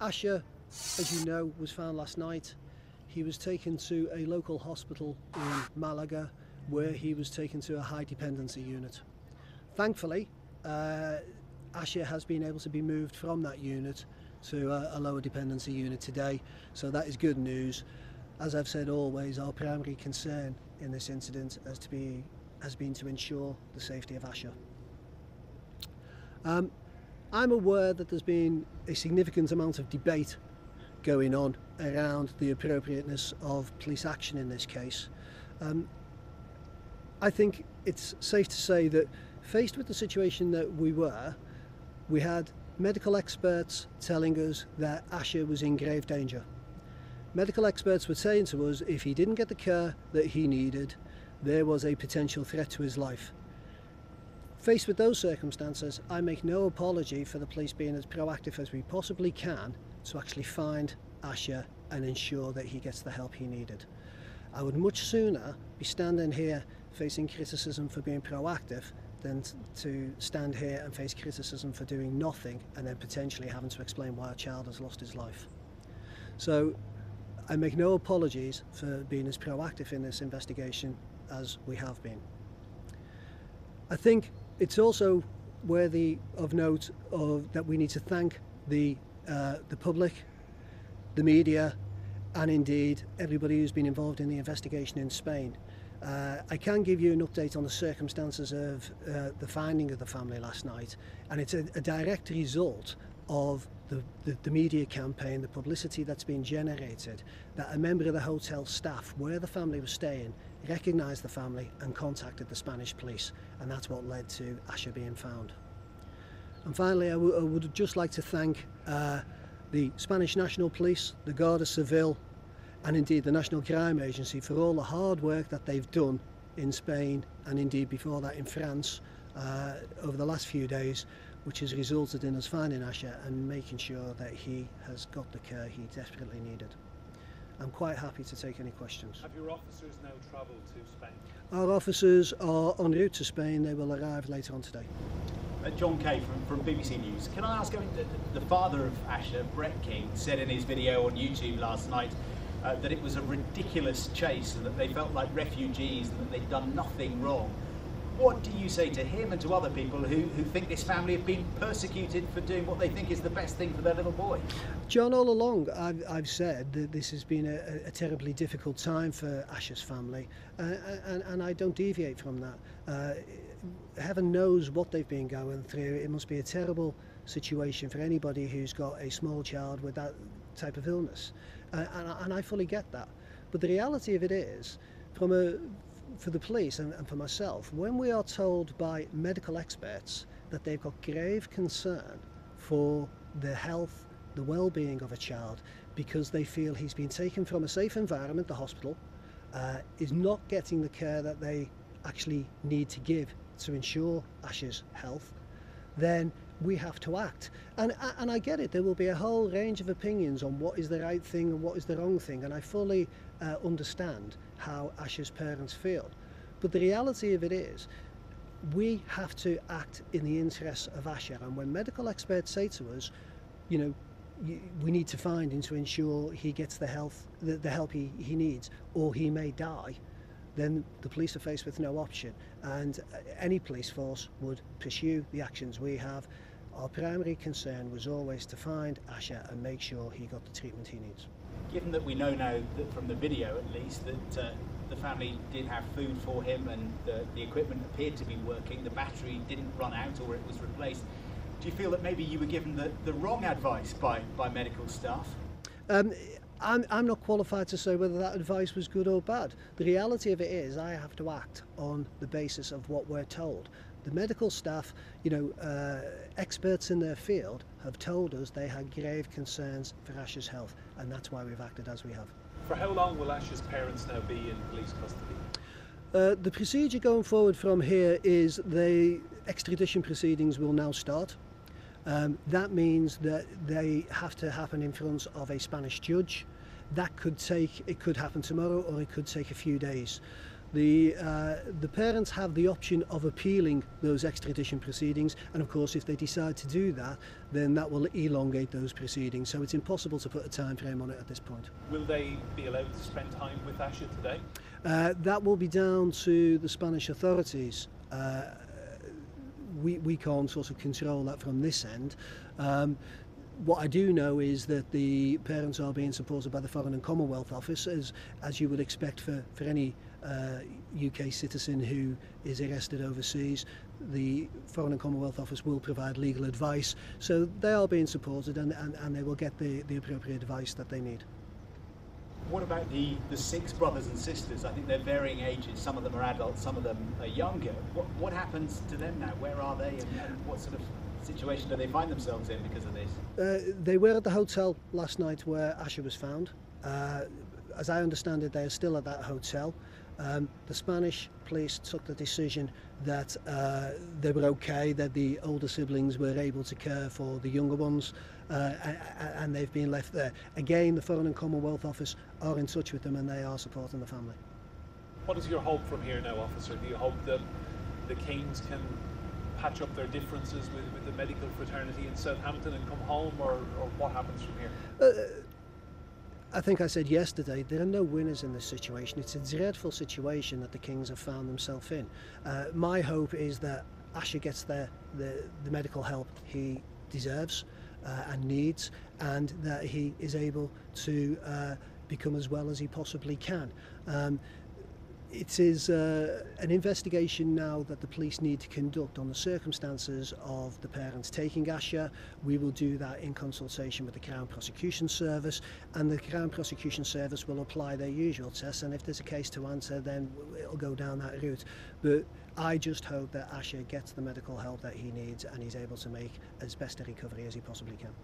Asher, as you know, was found last night. He was taken to a local hospital in Malaga, where he was taken to a high dependency unit. Thankfully, Asher has been able to be moved from that unit to a lower dependency unit today, so that is good news. As I've said always, our primary concern in this incident has been to ensure the safety of Asher. I'm aware that there's been a significant amount of debate going on around the appropriateness of police action in this case. I think it's safe to say that faced with the situation that we had medical experts telling us that Asher was in grave danger. Medical experts were saying to us if he didn't get the care that he needed, there was a potential threat to his life. Faced with those circumstances, I make no apology for the police being as proactive as we possibly can to actually find Asher and ensure that he gets the help he needed. I would much sooner be standing here facing criticism for being proactive than to stand here and face criticism for doing nothing and then potentially having to explain why a child has lost his life. So I make no apologies for being as proactive in this investigation as we have been. I think it's also worthy of note that we need to thank the public, the media, and indeed everybody who's been involved in the investigation in Spain. I can give you an update on the circumstances of the finding of the family last night, and it's a direct result of the media campaign, the publicity that's been generated, that a member of the hotel staff where the family was staying recognised the family and contacted the Spanish police, and that's what led to Asher being found. And finally, I would just like to thank the Spanish National Police, the Guardia Civil, and indeed the National Crime Agency for all the hard work that they've done in Spain and indeed before that in France over the last few days, which has resulted in us finding Asher and making sure that he has got the care he desperately needed. I'm quite happy to take any questions. Have your officers now travelled to Spain? Our officers are en route to Spain. They will arrive later on today. John Kay from BBC News. Can I ask, the father of Asher, Brett King, said in his video on YouTube last night that it was a ridiculous chase and that they felt like refugees and that they'd done nothing wrong. What do you say to him and to other people who think this family have been persecuted for doing what they think is the best thing for their little boy? John, all along I've said that this has been a terribly difficult time for Asher's family, and I don't deviate from that. Heaven knows what they've been going through. It must be a terrible situation for anybody who's got a small child with that type of illness, and I fully get that. But the reality of it is, for the police and for myself, when we are told by medical experts that they've got grave concern for the health, the well-being of a child because they feel he's been taken from a safe environment, the hospital, is not getting the care that they actually need to give to ensure Asher's health, then we have to act. And I get it, there will be a whole range of opinions on what is the right thing and what is the wrong thing, and I fully understand how Asher's parents feel. But the reality of it is, we have to act in the interests of Asher, and when medical experts say to us, you know, we need to find and to ensure he gets the help he needs, or he may die, then the police are faced with no option, and any police force would pursue the actions we have. Our primary concern was always to find Asher and make sure he got the treatment he needs. Given that we know now that from the video at least that the family did have food for him and the equipment appeared to be working, the battery didn't run out or it was replaced, do you feel that maybe you were given the wrong advice by medical staff? I'm not qualified to say whether that advice was good or bad. The reality of it is I have to act on the basis of what we're told. The medical staff, experts in their field have told us they had grave concerns for Asher's health, and that's why we've acted as we have. For how long will Asher's parents now be in police custody? The procedure going forward from here is the extradition proceedings will now start. That means that they have to happen in front of a Spanish judge. It could happen tomorrow or it could take a few days. The parents have the option of appealing those extradition proceedings, and of course if they decide to do that, then that will elongate those proceedings, so it's impossible to put a time frame on it at this point. Will they be allowed to spend time with Asha today? That will be down to the Spanish authorities. We can't sort of control that from this end. What I do know is that the parents are being supported by the Foreign and Commonwealth Office, as you would expect for any UK citizen who is arrested overseas. The Foreign and Commonwealth Office will provide legal advice, so they are being supported, and they will get the appropriate advice that they need. What about the 6 brothers and sisters? I think they're varying ages. Some of them are adults, some of them are younger. What happens to them now? Where are they, and what sort of situation do they find themselves in because of this? They were at the hotel last night where Asha was found. As I understand it, they are still at that hotel. The Spanish police took the decision that they were okay, that the older siblings were able to care for the younger ones, and they've been left there. Again, the Foreign and Commonwealth Office are in touch with them, and they are supporting the family. What is your hope from here now, officer? Do you hope that the Kings can patch up their differences with the medical fraternity in Southampton and come home, or what happens from here? I think I said yesterday, there are no winners in this situation. It's a dreadful situation that the Kings have found themselves in. My hope is that Asha gets the medical help he deserves and needs, and that he is able to become as well as he possibly can. It is an investigation now that the police need to conduct on the circumstances of the parents taking Asha. We will do that in consultation with the Crown Prosecution Service, and the Crown Prosecution Service will apply their usual tests, and if there's a case to answer, then it'll go down that route. But I just hope that Asha gets the medical help that he needs, and he's able to make as best a recovery as he possibly can.